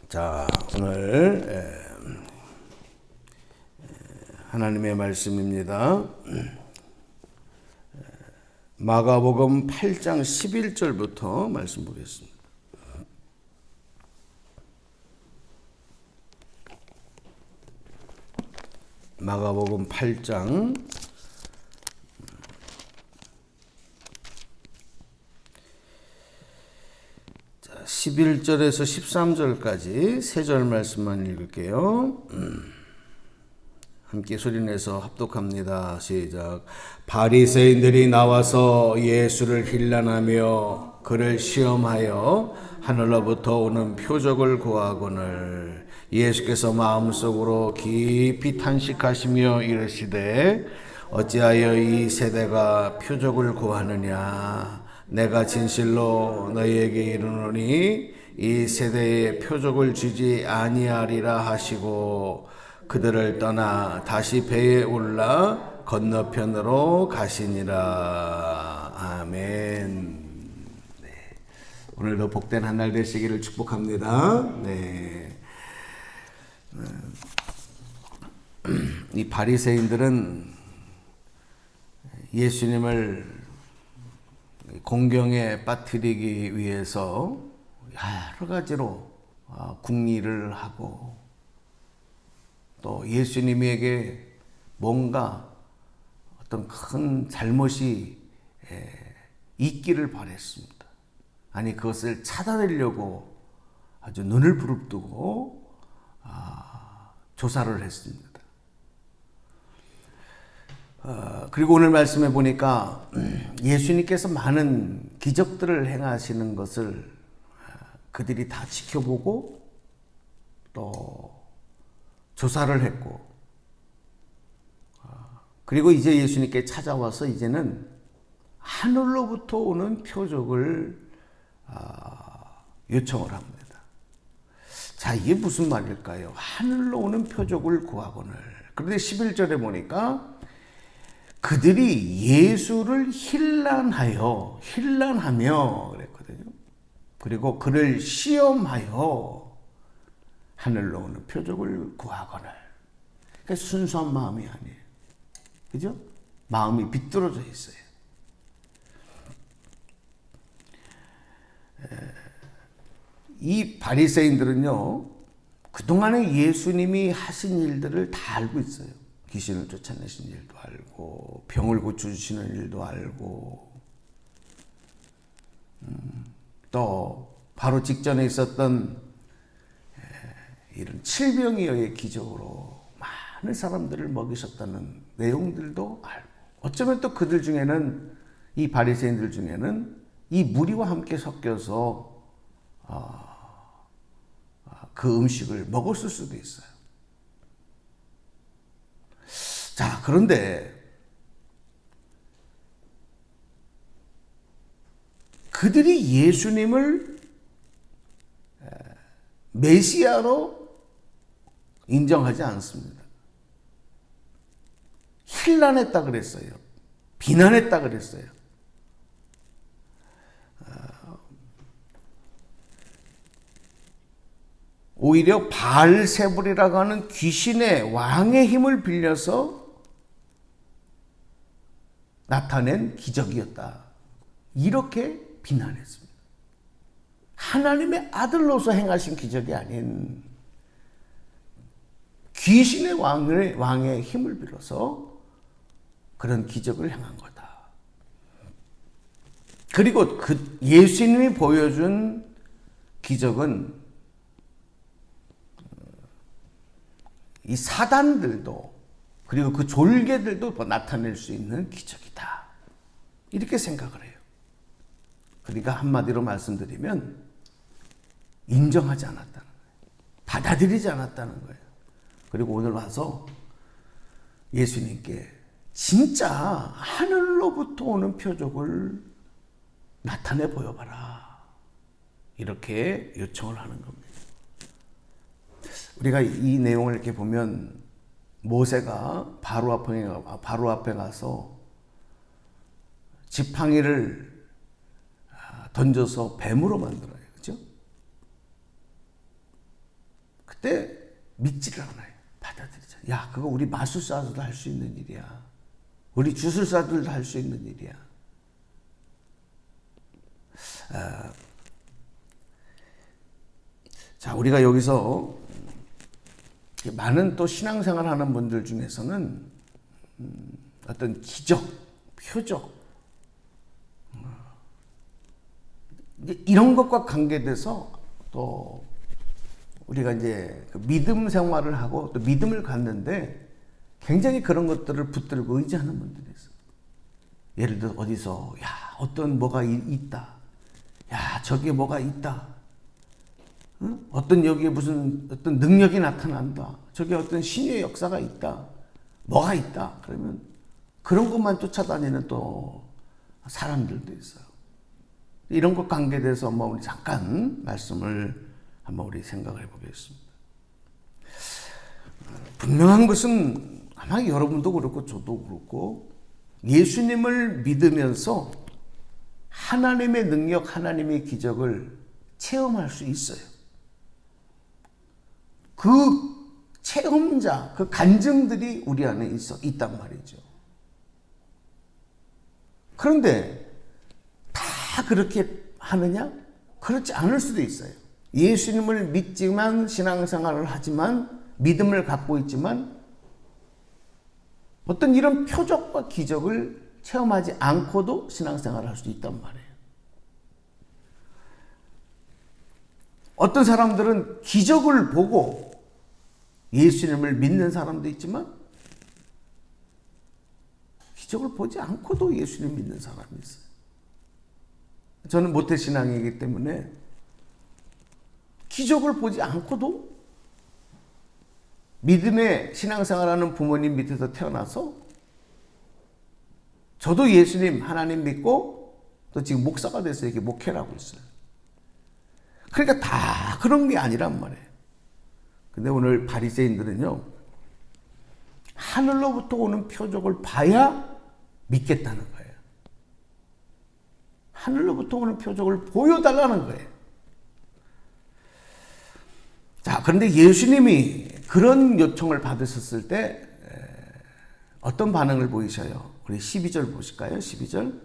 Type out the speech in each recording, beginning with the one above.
자, 오늘 하나님의 말씀입니다. 마가복음 8장 11절부터 말씀 보겠습니다. 마가복음 8장 11절에서 13절까지 세 절 말씀만 읽을게요. 함께 소리내서 합독합니다. 시작. 바리새인들이 나와서 예수를 힐난하며 그를 시험하여 하늘로부터 오는 표적을 구하거늘 예수께서 마음속으로 깊이 탄식하시며 이르시되 어찌하여 이 세대가 표적을 구하느냐. 내가 진실로 너희에게 이르노니 이 세대에 표적을 주지 아니하리라 하시고 그들을 떠나 다시 배에 올라 건너편으로 가시니라. 아멘. 네. 오늘도 복된 한 날 되시기를 축복합니다. 네. 이 바리새인들은 예수님을 공경에 빠뜨리기 위해서 여러 가지로 궁리를 하고 또 예수님에게 뭔가 어떤 큰 잘못이 있기를 바랬습니다. 아니 그것을 찾아내려고 아주 눈을 부릅뜨고 조사를 했습니다. 그리고 오늘 말씀해 보니까 예수님께서 많은 기적들을 행하시는 것을 그들이 다 지켜보고 또 조사를 했고 그리고 이제 예수님께 찾아와서 이제는 하늘로부터 오는 표적을 요청을 합니다. 자, 이게 무슨 말일까요? 하늘로 오는 표적을 구하거늘. 그런데 11절에 보니까 그들이 예수를 힐난하며 그랬거든요. 그리고 그를 시험하여 하늘로 오는 표적을 구하거늘. 그러니까 순수한 마음이 아니에요. 그죠? 마음이 비뚤어져 있어요. 이 바리새인들은요, 그동안에 예수님이 하신 일들을 다 알고 있어요. 귀신을 쫓아내신 일도 알고 병을 고쳐주시는 일도 알고 또 바로 직전에 있었던 이런 칠병이어의 기적으로 많은 사람들을 먹이셨다는 내용들도 알고 어쩌면 또 그들 중에는 이 바리새인들 중에는 이 무리와 함께 섞여서 그 음식을 먹었을 수도 있어요. 자, 그런데 그들이 예수님을 메시아로 인정하지 않습니다. 힐난했다 그랬어요. 비난했다 그랬어요. 오히려 바알세불이라고 하는 귀신의 왕의 힘을 빌려서 나타낸 기적이었다. 이렇게 비난했습니다. 하나님의 아들로서 행하신 기적이 아닌 귀신의 왕의 힘을 빌어서 그런 기적을 행한 거다. 그리고 그 예수님이 보여준 기적은 이 사단들도 그리고 그 졸개들도 나타낼 수 있는 기적이다. 이렇게 생각을 해요. 그러니까 한마디로 말씀드리면 인정하지 않았다는 거예요. 받아들이지 않았다는 거예요. 그리고 오늘 와서 예수님께 진짜 하늘로부터 오는 표적을 나타내 보여봐라. 이렇게 요청을 하는 겁니다. 우리가 이 내용을 이렇게 보면 모세가 바로 앞에 가서 지팡이를 던져서 뱀으로 만들어요. 그렇죠? 그때 믿지를 않아요. 받아들이죠. 야, 그거 우리 마술사들도 할 수 있는 일이야. 우리 주술사들도 할 수 있는 일이야. 자, 우리가 여기서 많은 또 신앙생활 하는 분들 중에서는 어떤 기적, 표적 이런 것과 관계돼서 또 우리가 이제 그 믿음 생활을 하고 또 믿음을 갖는데 굉장히 그런 것들을 붙들고 의지하는 분들이 있어요. 예를 들어 어디서 야 어떤 뭐가 있다. 야 저기에 뭐가 있다. 응? 어떤 여기에 무슨 어떤 능력이 나타난다. 저기 어떤 신의 역사가 있다. 뭐가 있다. 그러면 그런 것만 쫓아다니는 또 사람들도 있어요. 이런 것 관계돼서 한번 우리 잠깐 말씀을 한번 우리 생각을 해보겠습니다. 분명한 것은 아마 여러분도 그렇고 저도 그렇고 예수님을 믿으면서 하나님의 능력, 하나님의 기적을 체험할 수 있어요. 그 체험자, 그 간증들이 우리 안에 있단 말이죠. 그런데 다 그렇게 하느냐? 그렇지 않을 수도 있어요. 예수님을 믿지만 신앙생활을 하지만 믿음을 갖고 있지만 어떤 이런 표적과 기적을 체험하지 않고도 신앙생활을 할 수 있단 말이에요. 어떤 사람들은 기적을 보고 예수님을 믿는 사람도 있지만 기적을 보지 않고도 예수님 믿는 사람이 있어요. 저는 모태신앙이기 때문에 기적을 보지 않고도 믿음의 신앙생활하는 부모님 밑에서 태어나서 저도 예수님 하나님 믿고 또 지금 목사가 돼서 이렇게 목회를 하고 있어요. 그러니까 다 그런 게 아니란 말이에요. 근데 오늘 바리새인들은요 하늘로부터 오는 표적을 봐야 믿겠다는 거예요. 하늘로부터 오는 표적을 보여달라는 거예요. 자, 그런데 예수님이 그런 요청을 받으셨을 때 어떤 반응을 보이셔요? 우리 12절 보실까요? 12절.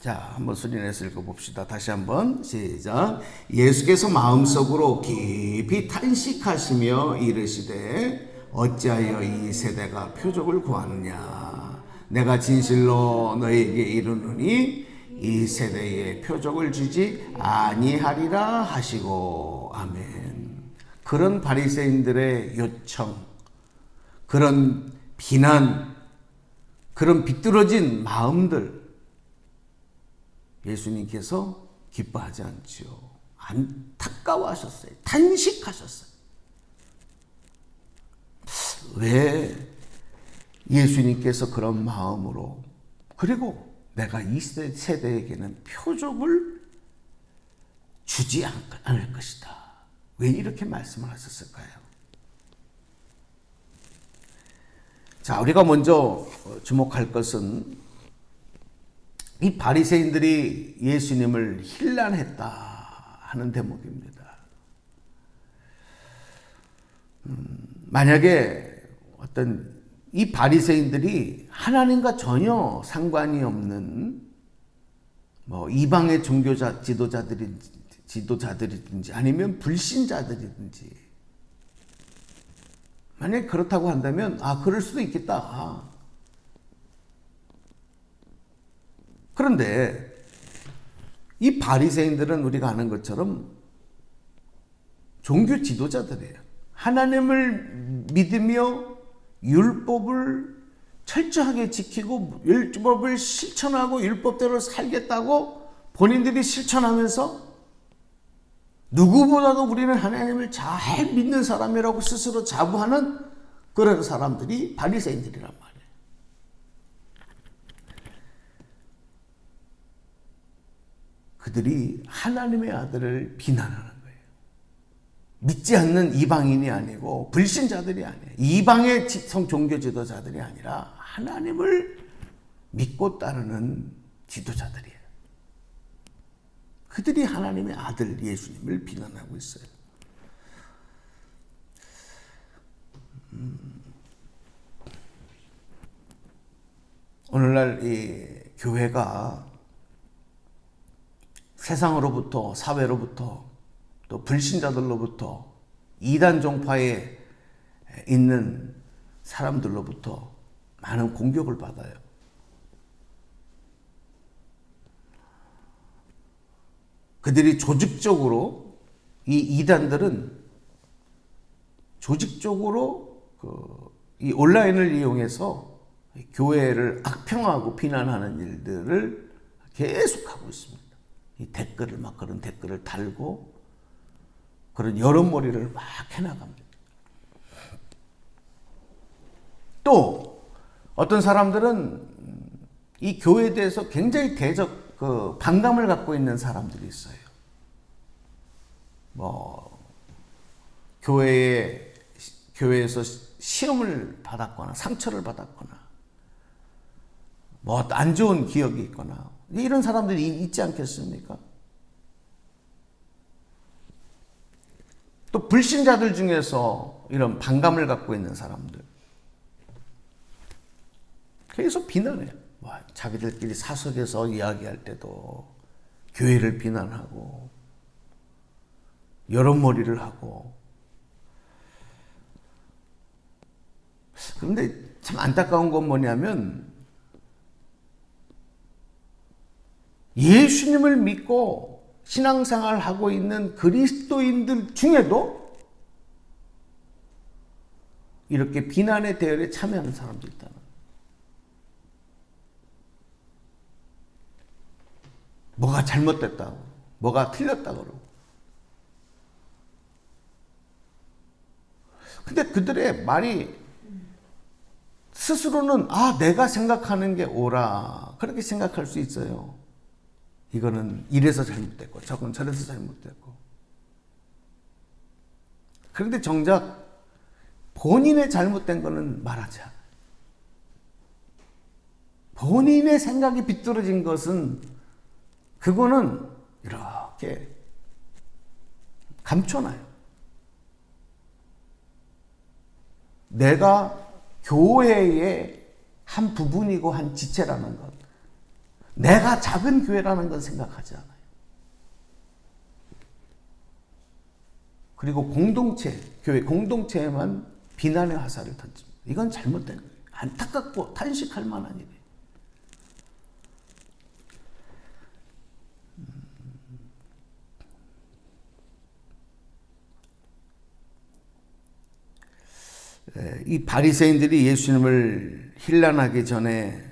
자, 한번 소리내서 읽어봅시다. 다시 한번 시작. 예수께서 마음속으로 깊이 탄식하시며 이르시되 어찌하여 이 세대가 표적을 구하느냐. 내가 진실로 너에게 이르노니 이 세대에 표적을 주지 아니하리라 하시고. 아멘. 그런 바리새인들의 요청, 그런 비난, 그런 비뚤어진 마음들 예수님께서 기뻐하지 않지요. 안타까워하셨어요. 탄식하셨어요. 왜 예수님께서 그런 마음으로 그리고 내가 이 세대에게는 표적을 주지 않을 것이다. 왜 이렇게 말씀을 하셨을까요? 자, 우리가 먼저 주목할 것은 이 바리새인들이 예수님을 힐난했다 하는 대목입니다. 만약에 어떤 이 바리새인들이 하나님과 전혀 상관이 없는 뭐 이방의 종교자 지도자들이든지 아니면 불신자들이든지 만약에 그렇다고 한다면 그럴 수도 있겠다. 그런데 이 바리새인들은 우리가 아는 것처럼 종교 지도자들이에요. 하나님을 믿으며 율법을 철저하게 지키고 율법을 실천하고 율법대로 살겠다고 본인들이 실천하면서 누구보다도 우리는 하나님을 잘 믿는 사람이라고 스스로 자부하는 그런 사람들이 바리새인들이란 말이에요. 그들이 하나님의 아들을 비난하는 거예요. 믿지 않는 이방인이 아니고 불신자들이 아니에요. 이방의 종교 지도자들이 아니라 하나님을 믿고 따르는 지도자들이에요. 그들이 하나님의 아들 예수님을 비난하고 있어요. 오늘날 이 교회가 세상으로부터, 사회로부터, 또 불신자들로부터, 이단 종파에 있는 사람들로부터 많은 공격을 받아요. 그들이 조직적으로, 이 이단들은 조직적으로 이 온라인을 이용해서 교회를 악평하고 비난하는 일들을 계속하고 있습니다. 이 댓글을 막 그런 댓글을 달고 그런 여론몰이를 막 해나갑니다. 또 어떤 사람들은 이 교회에 대해서 굉장히 대적 반감을 갖고 있는 사람들이 있어요. 교회에서 시험을 받았거나 상처를 받았거나 안 좋은 기억이 있거나 이런 사람들이 있지 않겠습니까? 또 불신자들 중에서 이런 반감을 갖고 있는 사람들 계속 비난해요. 자기들끼리 사석에서 이야기할 때도 교회를 비난하고 여론몰이를 하고. 그런데 참 안타까운 건 뭐냐면 예수님을 믿고 신앙생활을 하고 있는 그리스도인들 중에도 이렇게 비난의 대열에 참여하는 사람도 있다는 거예요. 뭐가 잘못됐다고, 뭐가 틀렸다고 그러고. 근데 그들의 말이 스스로는 내가 생각하는 게 옳아, 그렇게 생각할 수 있어요. 이거는 이래서 잘못됐고 저건 저래서 잘못됐고. 그런데 정작 본인의 잘못된 거는 말하지 않아요. 본인의 생각이 비뚤어진 것은 그거는 이렇게 감춰놔요. 내가 교회의 한 부분이고 한 지체라는 것, 내가 작은 교회라는 건 생각하지 않아요. 그리고 교회 공동체에만 비난의 화살을 던집니다. 이건 잘못된 거예요. 안타깝고 탄식할 만한 일이에요. 이 바리새인들이 예수님을 힐난하기 전에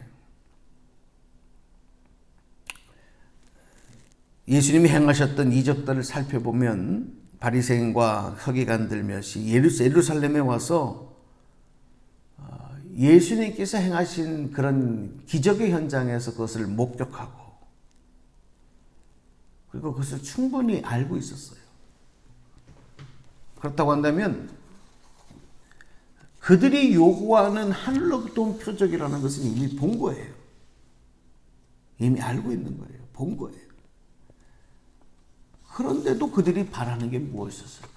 예수님이 행하셨던 이적들을 살펴보면 바리새인과 서기관들 몇이 예루살렘에 와서 예수님께서 행하신 그런 기적의 현장에서 그것을 목격하고 그리고 그것을 충분히 알고 있었어요. 그렇다고 한다면 그들이 요구하는 하늘로부터 온 표적이라는 것은 이미 본 거예요. 이미 알고 있는 거예요. 본 거예요. 그런데도 그들이 바라는 게 무엇이었을까?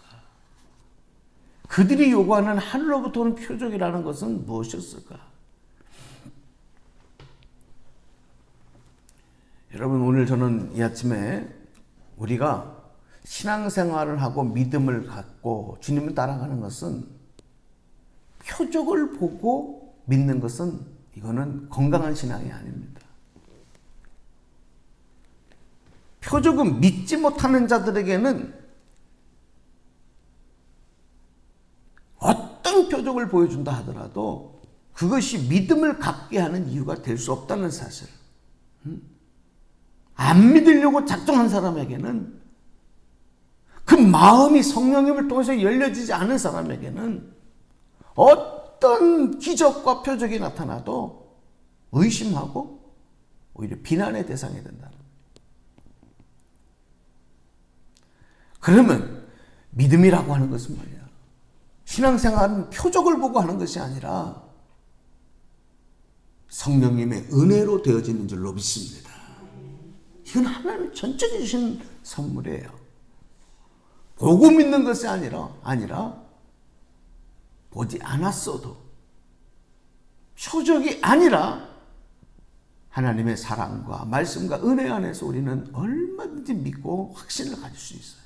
그들이 요구하는 하늘로부터 오는 표적이라는 것은 무엇이었을까? 여러분, 오늘 저는 이 아침에 우리가 신앙생활을 하고 믿음을 갖고 주님을 따라가는 것은 표적을 보고 믿는 것은 이거는 건강한 신앙이 아닙니다. 표적은 믿지 못하는 자들에게는 어떤 표적을 보여준다 하더라도 그것이 믿음을 갖게 하는 이유가 될 수 없다는 사실. 안 믿으려고 작정한 사람에게는, 그 마음이 성령님을 통해서 열려지지 않은 사람에게는 어떤 기적과 표적이 나타나도 의심하고 오히려 비난의 대상이 된다. 그러면 믿음이라고 하는 것은 뭐냐? 신앙생활은 표적을 보고 하는 것이 아니라 성령님의 은혜로 되어지는 줄로 믿습니다. 이건 하나님 전적이 주신 선물이에요. 보고 믿는 것이 아니라 보지 않았어도 표적이 아니라 하나님의 사랑과 말씀과 은혜 안에서 우리는 얼마든지 믿고 확신을 가질 수 있어요.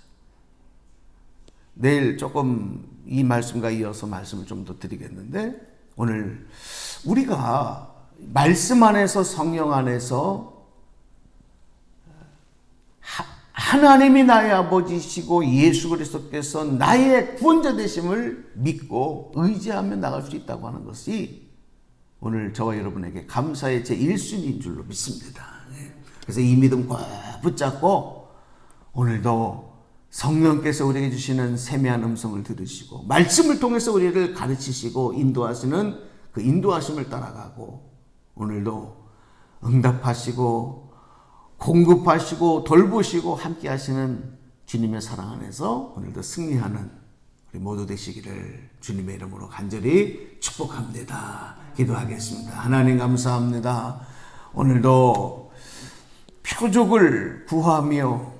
내일 조금 이 말씀과 이어서 말씀을 좀 더 드리겠는데, 오늘 우리가 말씀 안에서, 성령 안에서 하나님이 나의 아버지시고 예수 그리스도께서 나의 구원자 되심을 믿고 의지하며 나갈 수 있다고 하는 것이 오늘 저와 여러분에게 감사의 제 1순위인 줄로 믿습니다. 그래서 이 믿음 꼭 붙잡고 오늘도 성령께서 우리에게 주시는 세미한 음성을 들으시고 말씀을 통해서 우리를 가르치시고 인도하시는 그 인도하심을 따라가고, 오늘도 응답하시고 공급하시고 돌보시고 함께 하시는 주님의 사랑 안에서 오늘도 승리하는 우리 모두 되시기를 주님의 이름으로 간절히 축복합니다. 기도하겠습니다. 하나님 감사합니다. 오늘도 표적을 구하며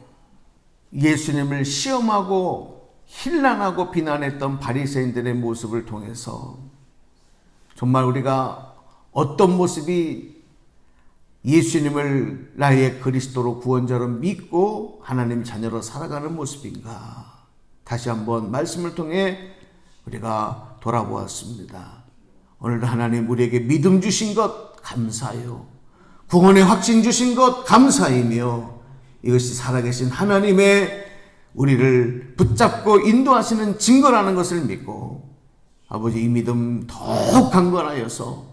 예수님을 시험하고 힐난하고 비난했던 바리새인들의 모습을 통해서 정말 우리가 어떤 모습이 예수님을 나의 그리스도로 구원자로 믿고 하나님 자녀로 살아가는 모습인가, 다시 한번 말씀을 통해 우리가 돌아보았습니다. 오늘도 하나님 우리에게 믿음 주신 것 감사해요. 구원의 확신 주신 것 감사이며, 이것이 살아계신 하나님의 우리를 붙잡고 인도하시는 증거라는 것을 믿고, 아버지 이 믿음 더욱 강건하여서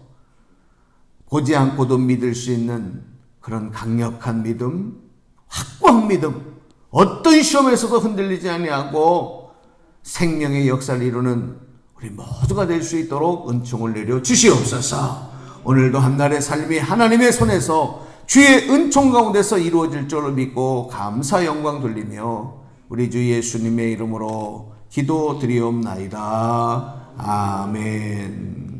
보지 않고도 믿을 수 있는 그런 강력한 믿음, 확고한 믿음, 어떤 시험에서도 흔들리지 아니하고 생명의 역사를 이루는 우리 모두가 될 수 있도록 은총을 내려 주시옵소서. 오늘도 한날의 삶이 하나님의 손에서 주의 은총 가운데서 이루어질 줄을 믿고 감사 영광 돌리며 우리 주 예수님의 이름으로 기도드리옵나이다. 아멘.